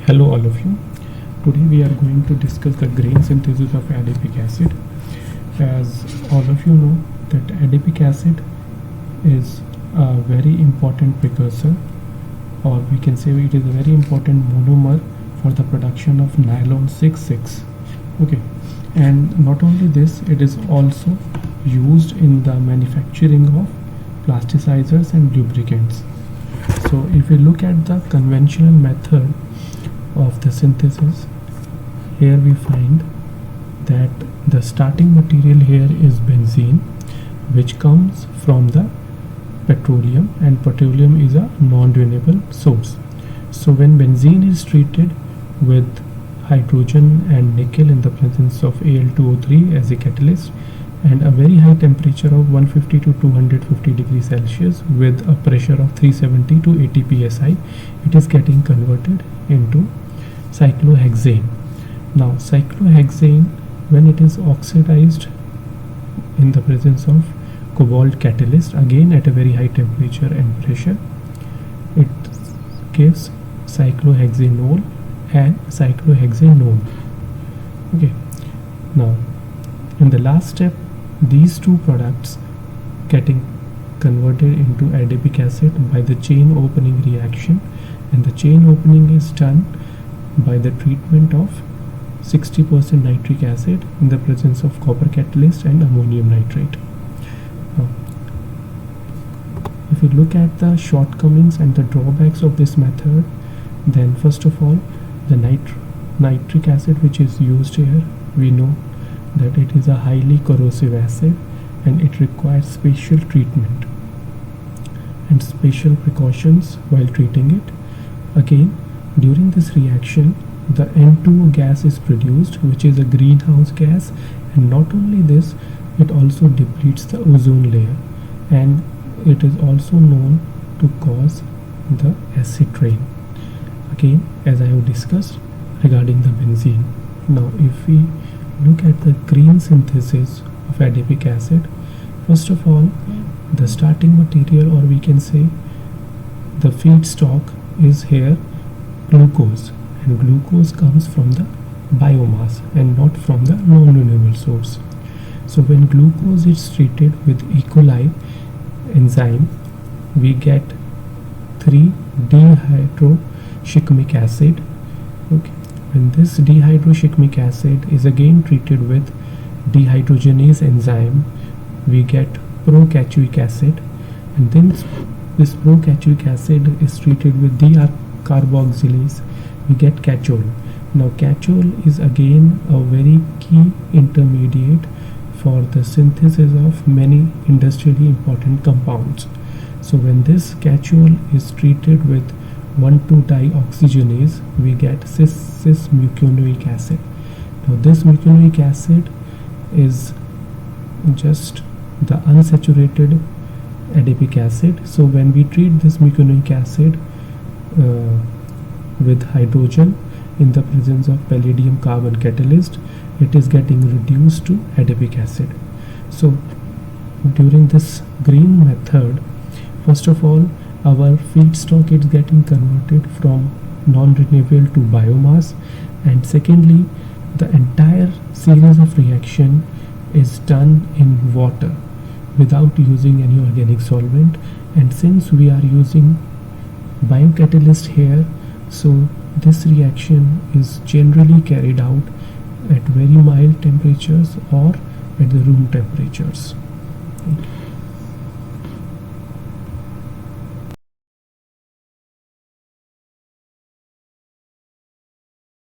Hello all of you. Today we are going to discuss the grain synthesis of adipic acid. As all of you know that adipic acid is a very important precursor, or we can say it is a very important monomer for the production of nylon 6,6. Okay, and not only this, it is also used in the manufacturing of plasticizers and lubricants. So if we look at the conventional method of the synthesis, here we find that the starting material here is benzene, which comes from the petroleum, and petroleum is a non-renewable source. So when benzene is treated with hydrogen and nickel in the presence of Al2O3 as a catalyst and a very high temperature of 150 to 250 degrees Celsius with a pressure of 370 to 80 psi, it is getting converted into cyclohexane. Now cyclohexane, when it is oxidized in the presence of cobalt catalyst, again at a very high temperature and pressure, it gives cyclohexanol and cyclohexanone. Okay, now in the last step, these two products getting converted into adipic acid by the chain opening reaction, and the chain opening is done by the treatment of 60% nitric acid in the presence of copper catalyst and ammonium nitrate. Now, if we look at the shortcomings and the drawbacks of this method, then first of all, the nitric acid which is used here, we know that it is a highly corrosive acid and it requires special treatment and special precautions while treating it. Again, during this reaction, the N2O gas is produced, which is a greenhouse gas, and not only this, it also depletes the ozone layer, and it is also known to cause the acid rain. Again, as I have discussed regarding the benzene. Now if we look at the green synthesis of adipic acid, first of all, the starting material, or we can say the feedstock, is here glucose, and glucose comes from the biomass and not from the non-renewable source. So when glucose is treated with E. coli enzyme, we get 3-dehydroshikimic acid. Okay, when this dehydroshikimic acid is again treated with dehydrogenase enzyme, we get procachoic acid, and then this procachoic acid is treated with decarboxylase, we get catechol. Now catechol is again a very key intermediate for the synthesis of many industrially important compounds. So when this catechol is treated with 1,2-dioxygenase, we get cis-muconoic acid. Now this muconoic acid is just the unsaturated adipic acid. So when we treat this muconoic acid with hydrogen in the presence of palladium carbon catalyst, it is getting reduced to adipic acid. So during this green method, first of all, our feedstock is getting converted from non-renewable to biomass, and secondly, the entire series of reaction is done in water without using any organic solvent. And since we are using biocatalyst here, so this reaction is generally carried out at very mild temperatures or at the room temperatures.